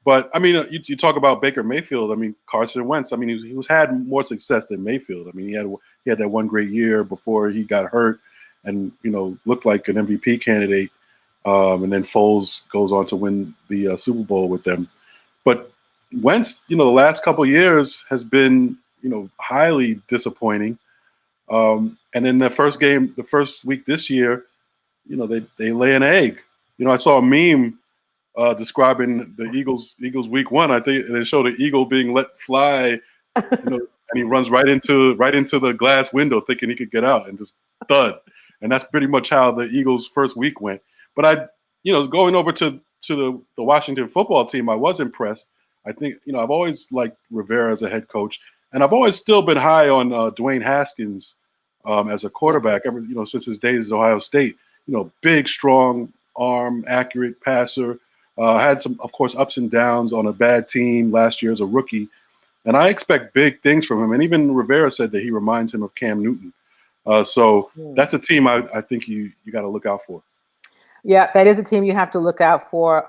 B: But I mean, you talk about Baker Mayfield. I mean, Carson Wentz. I mean, he had more success than Mayfield. I mean, he had that one great year before he got hurt, and looked like an MVP candidate. And then Foles goes on to win the Super Bowl with them. But Wentz, the last couple of years has been, highly disappointing. And in the first week this year, they lay an egg. I saw a meme describing the Eagles week one. I think they showed an eagle being let fly, and he runs right into the glass window thinking he could get out and just thud. And that's pretty much how the Eagles' first week went. But going over to the Washington football team, I was impressed. I think, I've always liked Rivera as a head coach, and I've always still been high on Dwayne Haskins as a quarterback ever, since his days at Ohio State. Big, strong arm, accurate passer. Had some, of course, ups and downs on a bad team last year as a rookie. And I expect big things from him. And even Rivera said that he reminds him of Cam Newton. So that's a team I think you got to look out for.
A: Yeah, that is a team you have to look out for.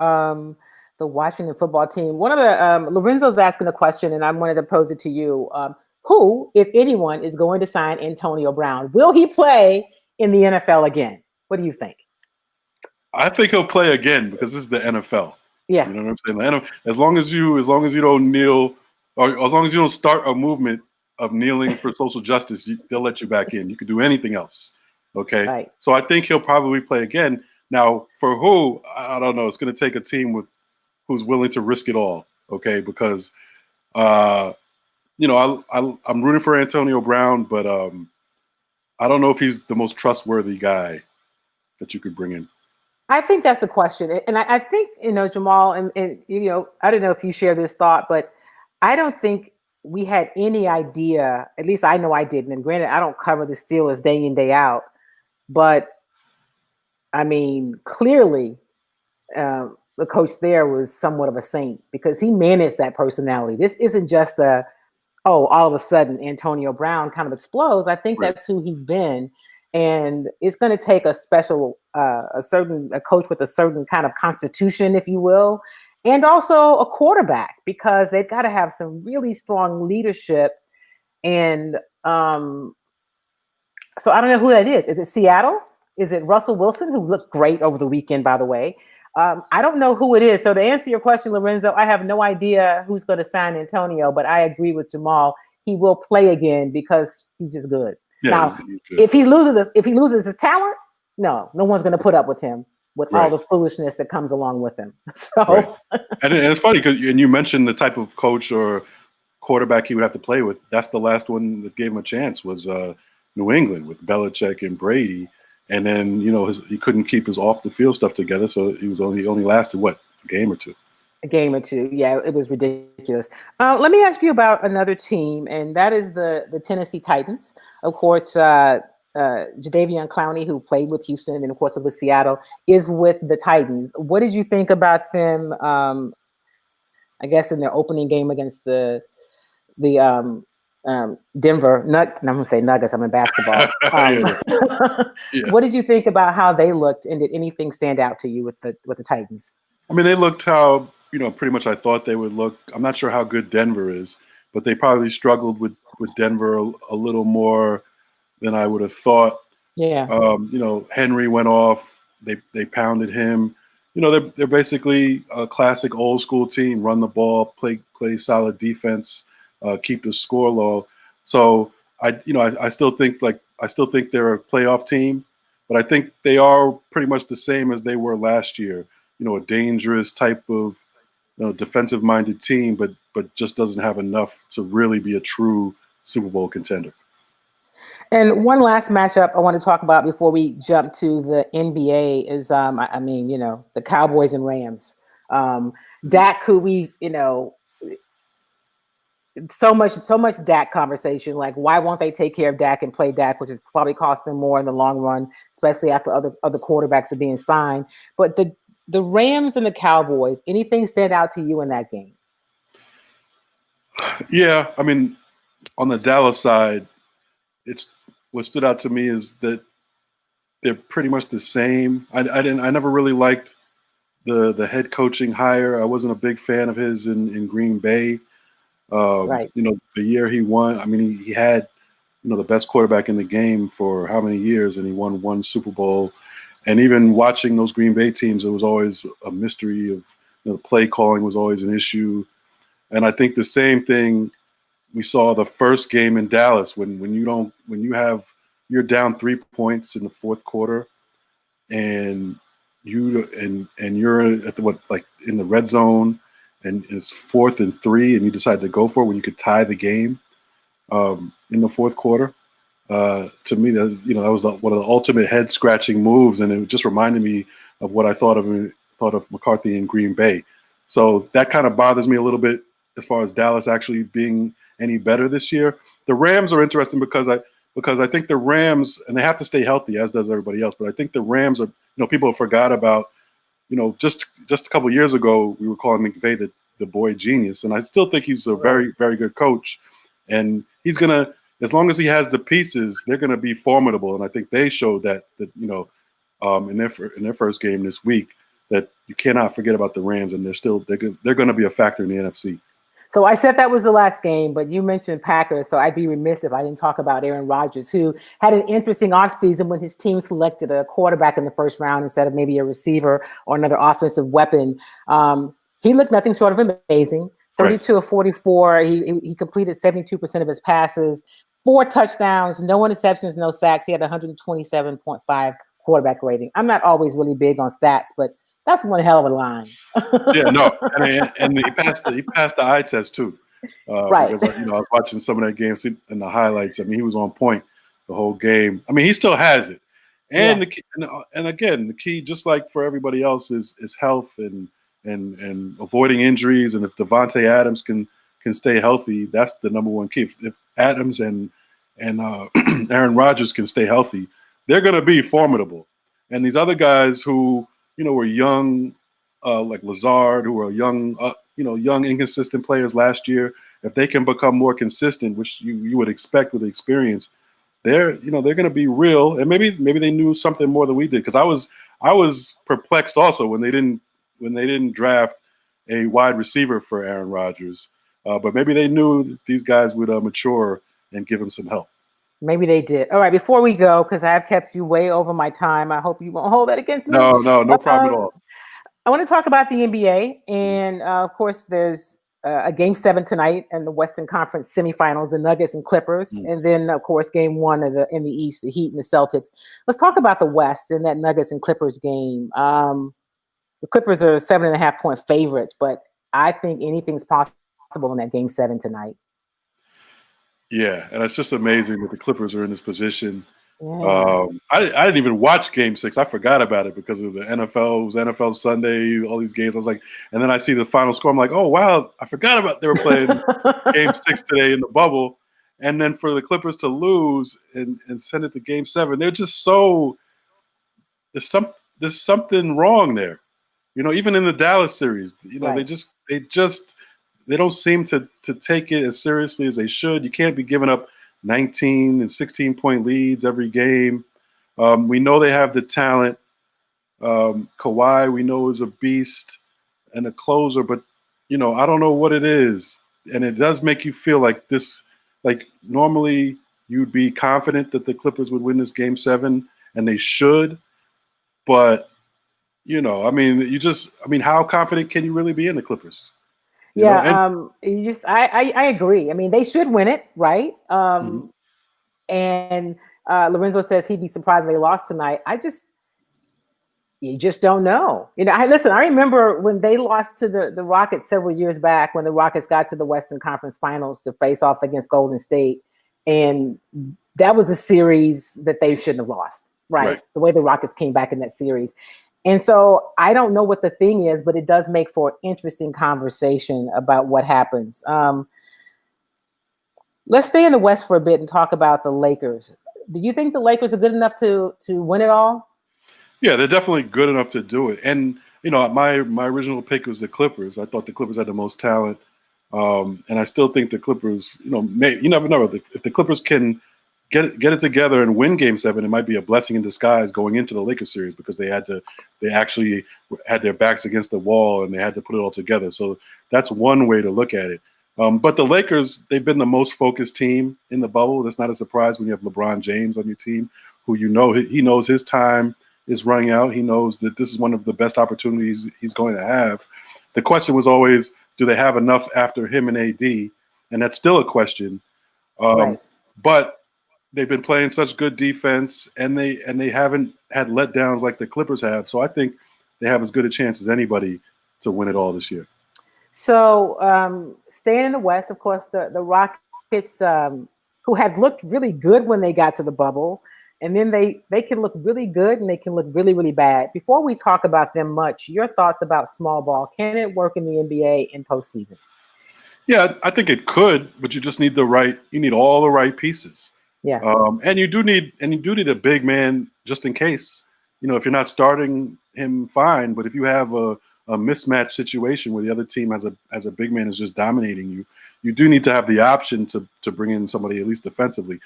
A: The Washington football team. One of the Lorenzo's asking a question, and I wanted to pose it to you. Who, if anyone, is going to sign Antonio Brown? Will he play in the NFL again? What do you think?
B: I think he'll play again because this is the NFL.
A: Yeah,
B: you know what I'm saying. As long as you don't kneel, or as long as you don't start a movement of kneeling for social justice, they'll let you back in. You can do anything else. Okay,
A: right.
B: So I think he'll probably play again. Now, for who, I don't know. It's going to take a team with who's willing to risk it all. Okay, because I'm rooting for Antonio Brown, but I don't know if he's the most trustworthy guy that you could bring in.
A: I think that's a question. And I think, Jamal, and I don't know if you share this thought, but I don't think we had any idea, at least I know I didn't. And granted, I don't cover the Steelers day in, day out, but I mean, clearly the coach there was somewhat of a saint because he managed that personality. This isn't just all of a sudden Antonio Brown kind of explodes. I think
B: Right.
A: that's who he's been. And it's going to take a special, a coach with a certain kind of constitution, if you will, and also a quarterback, because they've got to have some really strong leadership. And so I don't know who that is. Is it Seattle? Is it Russell Wilson, who looked great over the weekend, by the way? I don't know who it is. So to answer your question, Lorenzo, I have no idea who's going to sign Antonio, but I agree with Jamal. He will play again because he's just good.
B: Yeah,
A: now,
B: he's good.
A: if he loses his talent, no one's going to put up with him with all the foolishness that comes along with him. So,
B: and it's funny because you mentioned the type of coach or quarterback he would have to play with. That's the last one that gave him a chance was New England with Belichick and Brady. And then, he couldn't keep his off the field stuff together. So he only lasted a game or two.
A: A game or two. Yeah, it was ridiculous. Let me ask you about another team, and that is the Tennessee Titans. Of course, Jadeveon Clowney, who played with Houston and of course with Seattle, is with the Titans. What did you think about them? I guess in their opening game against the Denver I'm gonna say Nuggets. I'm in basketball. Yeah. What did you think about how they looked, and did anything stand out to you with the Titans?
B: I mean, they looked how pretty much I thought they would look. I'm not sure how good Denver is, but they probably struggled with Denver a little more than I would have thought.
A: Yeah.
B: Henry went off. They pounded him. They're basically a classic old school team. Run the ball, play solid defense, keep the score low. So I still think they're a playoff team, but I think they are pretty much the same as they were last year. A dangerous type of defensive-minded team, but just doesn't have enough to really be a true Super Bowl contender. And
A: one last matchup I want to talk about before we jump to the NBA is, the Cowboys and Rams. Dak, who we, so much Dak conversation. Like, why won't they take care of Dak and play Dak, which would probably cost them more in the long run, especially after other quarterbacks are being signed. But the Rams and the Cowboys, anything stand out to you in that game?
B: Yeah, I mean, on the Dallas side, what stood out to me is that they're pretty much the same. I never really liked the head coaching hire. I wasn't a big fan of his in Green Bay.
A: Right.
B: The year he won, I mean, he had the best quarterback in the game for how many years, and he won one Super Bowl. And even watching those Green Bay teams, it was always a mystery of the play calling was always an issue. And I think the same thing we saw the first game in Dallas when you're down 3 points in the fourth quarter, and you're at in the red zone, and it's 4th and 3, and you decide to go for it when you could tie the game in the fourth quarter. To me, that was one of the ultimate head scratching moves, and it just reminded me of what I thought of McCarthy in Green Bay. So that kind of bothers me a little bit as far as Dallas actually being any better this year. The Rams are interesting because I think the Rams, and they have to stay healthy, as does everybody else. But I think the Rams are, people forgot about, just a couple of years ago we were calling McVay the boy genius, and I still think he's a very, very good coach, and he's gonna. As long as he has the pieces, they're going to be formidable, and I think they showed that in their first game this week, that you cannot forget about the Rams, and they're going to be a factor in the NFC.
A: So I said that was the last game, but you mentioned Packers, so I'd be remiss if I didn't talk about Aaron Rodgers, who had an interesting offseason when his team selected a quarterback in the first round instead of maybe a receiver or another offensive weapon. He looked nothing short of amazing. 32 of 44. He completed 72% of his passes, 4 touchdowns, no interceptions, no sacks. He had 127.5 quarterback rating. I'm not always really big on stats, but That's one hell of a line.
B: Yeah, no, and he passed the eye test too,
A: Right.
B: because I was watching some of that game and the highlights. I mean, he was on point the whole game. I mean, he still has it, and
A: Yeah.
B: the key, and again, the key, just like for everybody else, is health and avoiding injuries. And if Devontae Adams can stay healthy, that's the number one key. If Adams and Aaron Rodgers can stay healthy, they're going to be formidable. And these other guys who were young, like Lazard, who are young inconsistent players last year, if they can become more consistent, which you would expect with experience, they're going to be real. And maybe they knew something more than we did, because I was perplexed also when they didn't draft a wide receiver for Aaron Rodgers. But maybe they knew these guys would mature and give him some help.
A: Maybe they did. All right, before we go, because I have kept you way over my time, I hope you won't hold that against me.
B: No problem at all.
A: I want to talk about the NBA. And of course, there's a game 7 tonight in the Western Conference semifinals, the Nuggets and Clippers. And then, of course, game 1 in the East, the Heat and the Celtics. Let's talk about the West and that Nuggets and Clippers game. The Clippers are 7.5-point favorites, but I think anything's possible in that game 7 tonight.
B: Yeah, and it's just amazing that the Clippers are in this position.
A: Yeah.
B: I didn't even watch Game 6. I forgot about it because of the NFL. It was NFL Sunday, all these games. I was like, and then I see the final score. I'm like, oh wow, I forgot about they were playing Game 6 today in the bubble. And then for the Clippers to lose and send it to Game 7, they're just so there's something wrong there. Even in the Dallas series,
A: Right.
B: they don't seem to take it as seriously as they should. You can't be giving up 19 and 16-point leads every game. We know they have the talent. Kawhi, we know, is a beast and a closer, but I don't know what it is. And it does make you feel like this, like normally you'd be confident that the Clippers would win this Game 7, and they should. But, how confident can you really be in the Clippers?
A: I agree. I mean, they should win it, right? And Lorenzo says he'd be surprised if they lost tonight. You just don't know. I remember when they lost to the Rockets several years back, when the Rockets got to the Western Conference Finals to face off against Golden State. And that was a series that they shouldn't have lost, right? The way the Rockets came back in that series. And so I don't know what the thing is, but it does make for interesting conversation about what happens. Let's stay in the West for a bit and talk about the Lakers. Do you think the Lakers are good enough to win it all?
B: Yeah, they're definitely good enough to do it. And, my original pick was the Clippers. I thought the Clippers had the most talent. And I still think the Clippers, you never know. If the Clippers can get it together and win Game 7, it might be a blessing in disguise going into the Lakers series, because they actually had their backs against the wall and they had to put it all together. So that's one way to look at it. But the Lakers, they've been the most focused team in the bubble. That's not a surprise when you have LeBron James on your team, who he knows his time is running out. He knows that this is one of the best opportunities he's going to have. The question was always, do they have enough after him and AD? And that's still a question. But they've been playing such good defense, and they haven't had letdowns like the Clippers have. So I think they have as good a chance as anybody to win it all this year.
A: So staying in the West, of course, the Rockets, who had looked really good when they got to the bubble, and then they can look really good and they can look really, really bad. Before we talk about them much, your thoughts about small ball. Can it work in the NBA in postseason?
B: Yeah, I think it could, but you just need you need all the right pieces.
A: Yeah.
B: And you do need a big man just in case. If you're not starting him, fine. But if you have a mismatch situation where the other team has a big man is just dominating you, you do need to have the option to bring in somebody at least defensively.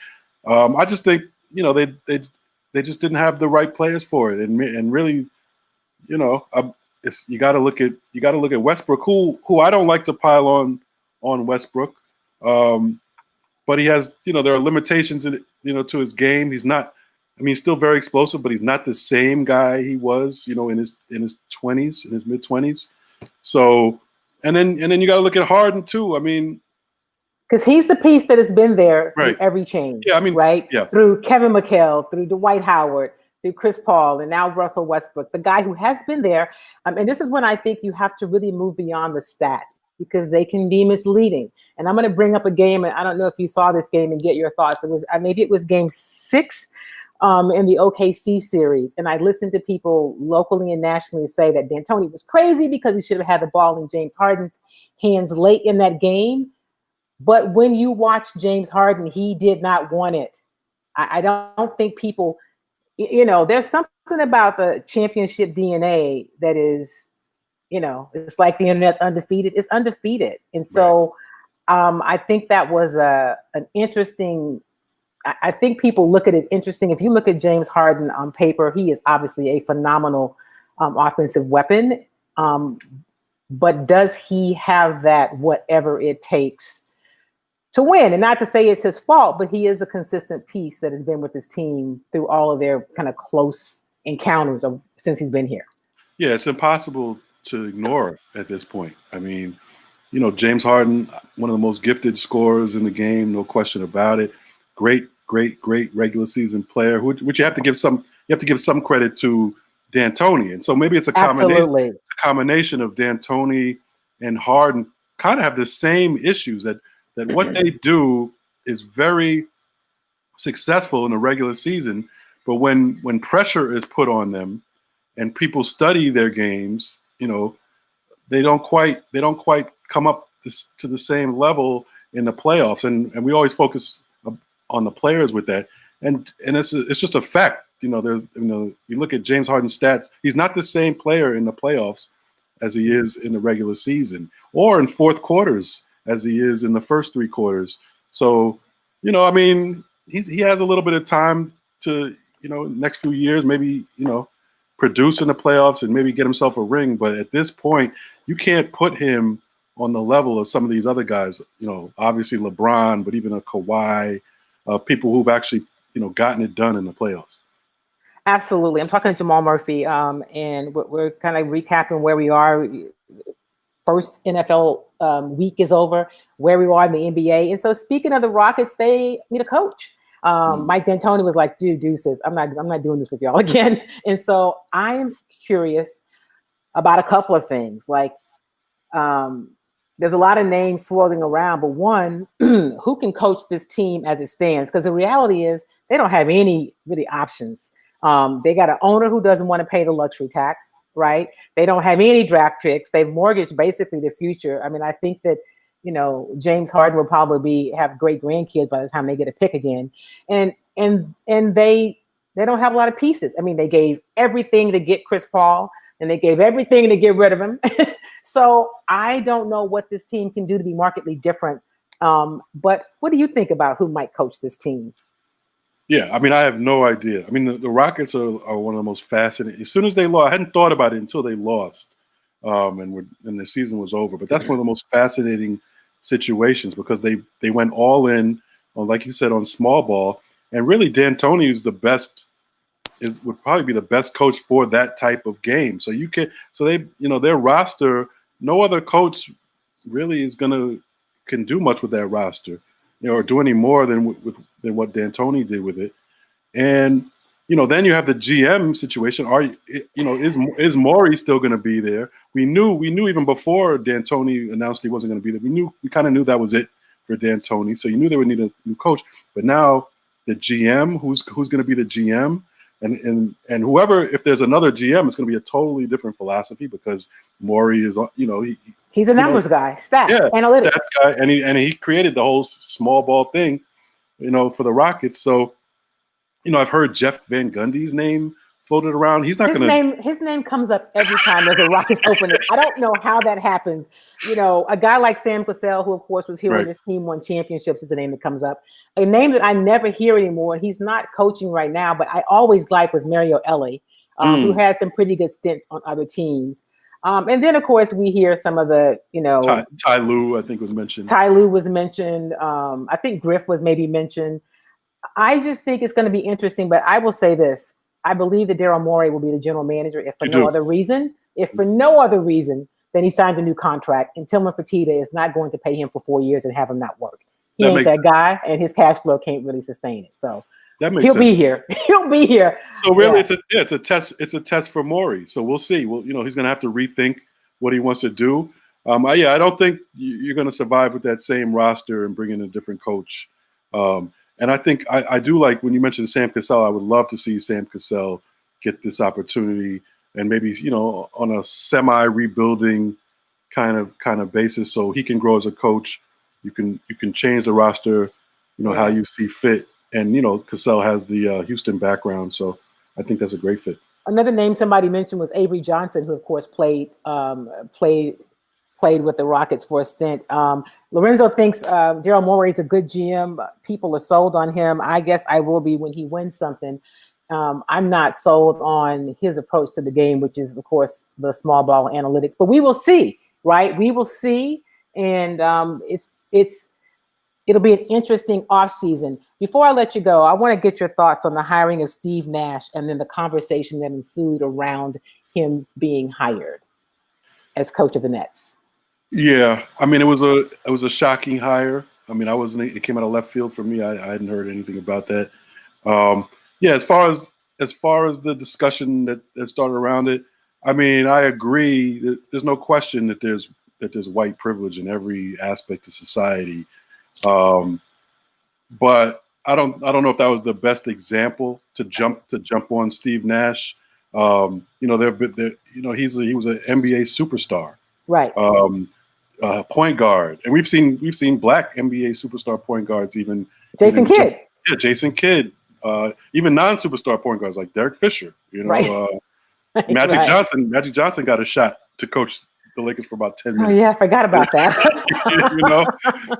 B: I just think they just didn't have the right players for it, and really, you got to look at Westbrook, who I don't like to pile on Westbrook. But he has, there are limitations to his game. He's not, he's still very explosive, but he's not the same guy he was, in his 20s, in his mid 20s. So, and then you got to look at Harden too.
A: Because he's the piece that has been there through every change,
B: Yeah,
A: right?
B: Yeah.
A: Through Kevin McHale, through Dwight Howard, through Chris Paul, and now Russell Westbrook, the guy who has been there. And this is when I think you have to really move beyond the stats because they can be misleading. And I'm going to bring up a game, and I don't know if you saw this game and get your thoughts. It was maybe it was game 6 in the OKC series. And I listened to people locally and nationally say that D'Antoni was crazy because he should have had the ball in James Harden's hands late in that game. But when you watch James Harden, he did not want it. I don't think people, there's something about the championship DNA that is, it's like the internet's undefeated. It's undefeated. And so I think that was an interesting, I think people look at it interesting. If you look at James Harden on paper, he is obviously a phenomenal offensive weapon. But does he have that whatever it takes to win? And not to say it's his fault, but he is a consistent piece that has been with his team through all of their kind of close encounters since he's been here. Yeah,
B: it's impossible to ignore at this point. I mean, James Harden, one of the most gifted scorers in the game, no question about it. Great regular season player, which you have to give some credit to D'Antoni. And so maybe it's a combination of D'Antoni and Harden kind of have the same issues that what they do is very successful in the regular season, but when pressure is put on them and people study their games, they don't quite come up to the same level in the playoffs. And we always focus on the players with that. And it's just a fact. You look at James Harden's stats, he's not the same player in the playoffs as he is in the regular season or in fourth quarters as he is in the first 3 quarters. So, he has a little bit of time to, next few years, maybe, produce in the playoffs and maybe get himself a ring. But at this point, you can't put him on the level of some of these other guys, obviously LeBron, but even a Kawhi, people who've actually, gotten it done in the playoffs.
A: Absolutely. I'm talking to Jamal Murphy, and we're kind of recapping where we are. First NFL week is over, where we are in the NBA. And so speaking of the Rockets, they need a coach. Mike D'Antoni was like, dude, deuces. I'm not doing this with y'all again. And so I'm curious about a couple of things. Like, there's a lot of names swirling around, but one, who can coach this team as it stands? Because the reality is they don't have any really options. They got an owner who doesn't want to pay the luxury tax, right? They don't have any draft picks. They've mortgaged basically the future. I mean, I think that, James Harden will probably have great grandkids by the time they get a pick again. And they don't have a lot of pieces. I mean, they gave everything to get Chris Paul and they gave everything to get rid of him. So I don't know what this team can do to be markedly different. But what do you think about who might coach this team?
B: Yeah, I mean, I have no idea. I mean, the Rockets are one of the most fascinating. As soon as they lost, I hadn't thought about it until they lost, and the season was over. But that's one of the most fascinating situations because they went all in on, like you said, on small ball, and really D'Antoni is would probably be the best coach for that type of game. So their roster, no other coach really can do much with that roster, or do any more than what D'Antoni did with it. And then you have the GM situation. Is Morey still going to be there? We knew even before D'Antoni announced he wasn't going to be there. We kind of knew that was it for D'Antoni. So you knew they would need a new coach. But now the GM, who's going to be the GM, and whoever, if there's another GM, it's going to be a totally different philosophy because Morey is,
A: he's a numbers guy, stats, analytics,
B: stats guy, and he created the whole small ball thing, for the Rockets. So, I've heard Jeff Van Gundy's name floated around. He's not going to.
A: His name comes up every time there's a Rockets opening. I don't know how that happens. A guy like Sam Cassell, who of course was here when this team won championships, is a name that comes up. A name that I never hear anymore. He's not coaching right now, but I always liked was Mario Elie, who had some pretty good stints on other teams. And then, of course, we hear some of the,
B: Ty Lue, I think, was mentioned.
A: Ty Lue was mentioned. I think Griff was maybe mentioned. I just think it's going to be interesting. But I will say this. I believe that Daryl Morey will be the general manager if for no other reason. If for no other reason, then he signs a new contract. And Tillman Fertitta is not going to pay him for 4 years and have him not work. He ain't that guy, and his cash flow can't really sustain it. So
B: That makes
A: He'll
B: sense.
A: be here. He'll be here.
B: So really,
A: Yeah.
B: it's a test. It's a test for Maury. So we'll see. Well, he's going to have to rethink what he wants to do. I don't think you're going to survive with that same roster and bring in a different coach. And I think I do like when you mentioned Sam Cassell. I would love to see Sam Cassell get this opportunity and maybe on a semi-rebuilding kind of basis, so he can grow as a coach. You can change the roster, how you see fit. And Cassell has the Houston background, so I think that's a great fit.
A: Another name somebody mentioned was Avery Johnson, who of course played with the Rockets for a stint. Lorenzo thinks Daryl Morey is a good GM. People are sold on him. I guess I will be when he wins something. I'm not sold on his approach to the game, which is, of course, the small ball analytics. But we will see, right? We will see, and it'll be an interesting offseason. Before I let you go, I want to get your thoughts on the hiring of Steve Nash and then the conversation that ensued around him being hired as coach of the Nets.
B: Yeah, I mean, it was a shocking hire. I mean, it came out of left field for me. I hadn't heard anything about that. Yeah, as far as the discussion that started around it, I mean, I agree that there's no question that there's white privilege in every aspect of society. But I don't know if that was the best example to jump on Steve Nash. He was an NBA superstar,
A: right?
B: Point guard, and we've seen black NBA superstar point guards, even
A: Jason Kidd.
B: Yeah, Jason Kidd. Even non-superstar point guards like Derek Fisher.
A: Right.
B: Magic Johnson. Magic Johnson got a shot to coach the Lakers for about 10 minutes.
A: Oh yeah, I forgot about that.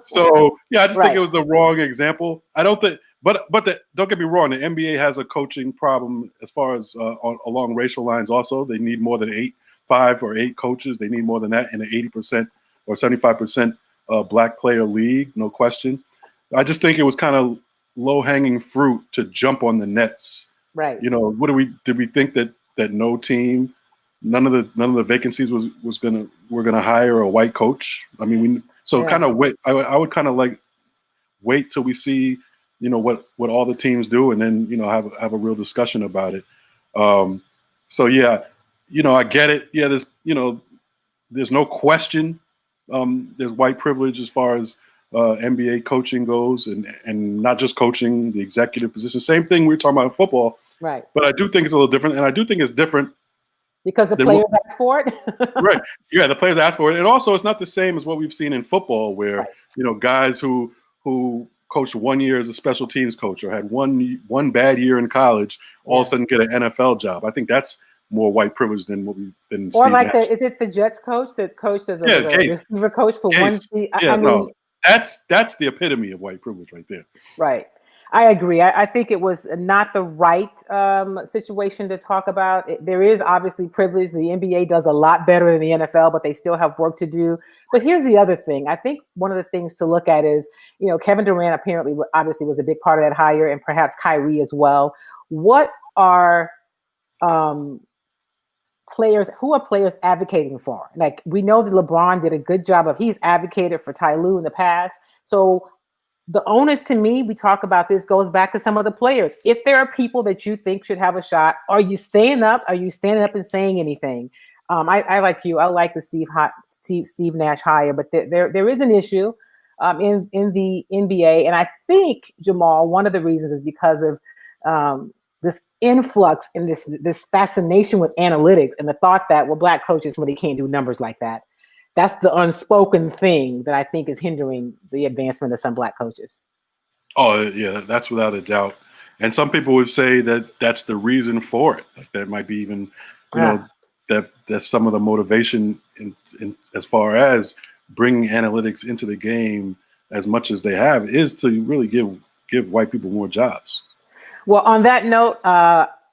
B: So yeah, I just think it was the wrong example. I don't think, but don't get me wrong. The NBA has a coaching problem as far as along racial lines. Also, they need more than 5 or 8 coaches. They need more than that in an 80% or 75% black player league. No question. I just think it was kind of low-hanging fruit to jump on the Nets.
A: Right.
B: Did we think that no team, none of the vacancies were gonna hire a white coach? I mean, kind of wait. I would kind of like wait till we see, what all the teams do, and then have a real discussion about it. So yeah, I get it. Yeah, there's no question. There's white privilege as far as NBA coaching goes, and not just coaching, the executive position. Same thing we were talking about in football.
A: Right.
B: But I do think it's a little different, and I do think it's different
A: because the players ask for it.
B: Right. Yeah, the players ask for it, and also it's not the same as what we've seen in football, where guys who coached 1 year as a special teams coach or had one bad year in college all of a sudden get an NFL job. I think that's more white privilege than what we've been.
A: Or like is it the Jets coach that coached as a receiver coach for
B: Gates.
A: 1 season?
B: Yeah, no, that's the epitome of white privilege right there.
A: Right. I agree. I think it was not the right situation to talk about. There is obviously privilege. The NBA does a lot better than the NFL, but they still have work to do. But here's the other thing. I think one of the things to look at is, Kevin Durant apparently obviously was a big part of that hire, and perhaps Kyrie as well. What are players advocating for? Like, we know that LeBron did a good job he's advocated for Ty Lue in the past. So the onus, to me, we talk about this, goes back to some of the players. If there are people that you think should have a shot, are you standing up? Are you standing up and saying anything? I like you. I like the Steve Nash hire, but there is an issue in the NBA, and I think, Jamal, one of the reasons is because of this influx and this fascination with analytics and the thought that, well, black coaches really can't do numbers like that. That's the unspoken thing that I think is hindering the advancement of some black coaches.
B: Oh, yeah, that's without a doubt. And some people would say that that's the reason for it. Like, that might be even, that's some of the motivation in as far as bringing analytics into the game as much as they have, is to really give white people more jobs.
A: Well, on that note,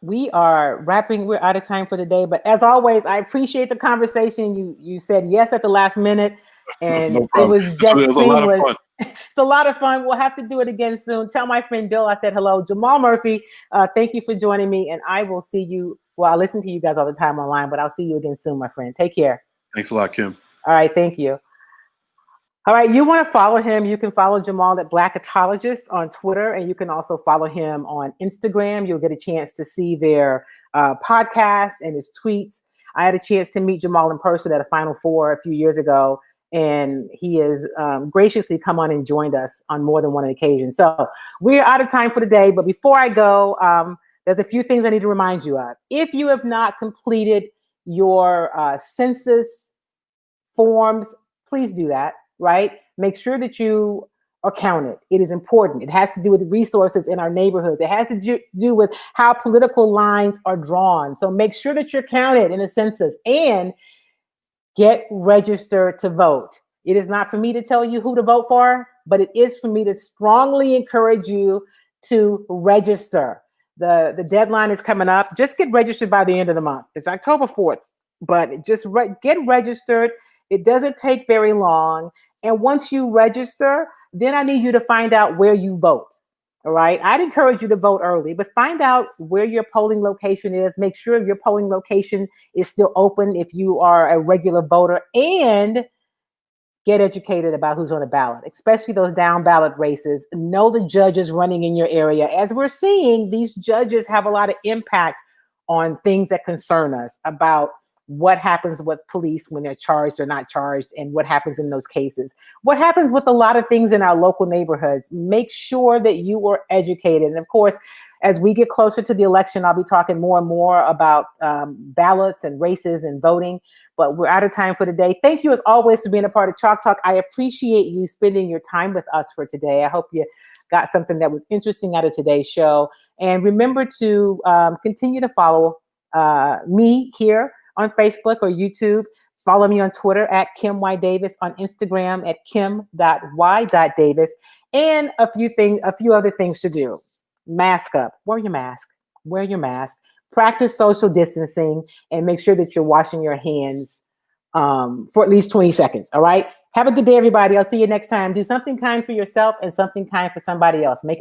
A: we are wrapping. We're out of time for today. But as always, I appreciate the conversation. You said yes at the last minute, and it was just seamless. It's a lot of fun. We'll have to do it again soon. Tell my friend Bill I said hello. Jamal Murphy, thank you for joining me, and I will see you. Well, I listen to you guys all the time online, but I'll see you again soon, my friend. Take care.
B: Thanks a lot, Kim.
A: All right, thank you. All right, you want to follow him. You can follow Jamal at Blackatologist on Twitter, and you can also follow him on Instagram. You'll get a chance to see their podcasts and his tweets. I had a chance to meet Jamal in person at a Final Four a few years ago, and he has graciously come on and joined us on more than one occasion. So we're out of time for today, but before I go, there's a few things I need to remind you of. If you have not completed your census forms, please do that. Right? Make sure that you are counted. It is important. It has to do with resources in our neighborhoods. It has to do with how political lines are drawn. So make sure that you're counted in a census and get registered to vote. It is not for me to tell you who to vote for, but it is for me to strongly encourage you to register. The deadline is coming up. Just get registered by the end of the month. It's October 4th, but just get registered. It doesn't take very long. And once you register, then I need you to find out where you vote. All right. I'd encourage you to vote early, but find out where your polling location is. Make sure your polling location is still open if you are a regular voter, and get educated about who's on the ballot, especially those down ballot races. Know the judges running in your area. As we're seeing, these judges have a lot of impact on things that concern us about what happens with police when they're charged or not charged, and what happens in those cases. What happens with a lot of things in our local neighborhoods. Make sure that you are educated. And of course, as we get closer to the election, I'll be talking more and more about ballots and races and voting, but we're out of time for today. Thank you as always for being a part of Chalk Talk. I appreciate you spending your time with us for today. I hope you got something that was interesting out of today's show. And remember to continue to follow me here on Facebook or YouTube. Follow me on Twitter at Kim Y. Davis, on Instagram at kim.y.davis, and a few other things to do. Mask up, wear your mask, practice social distancing, and make sure that you're washing your hands for at least 20 seconds. All right. Have a good day, everybody. I'll see you next time. Do something kind for yourself and something kind for somebody else. Make it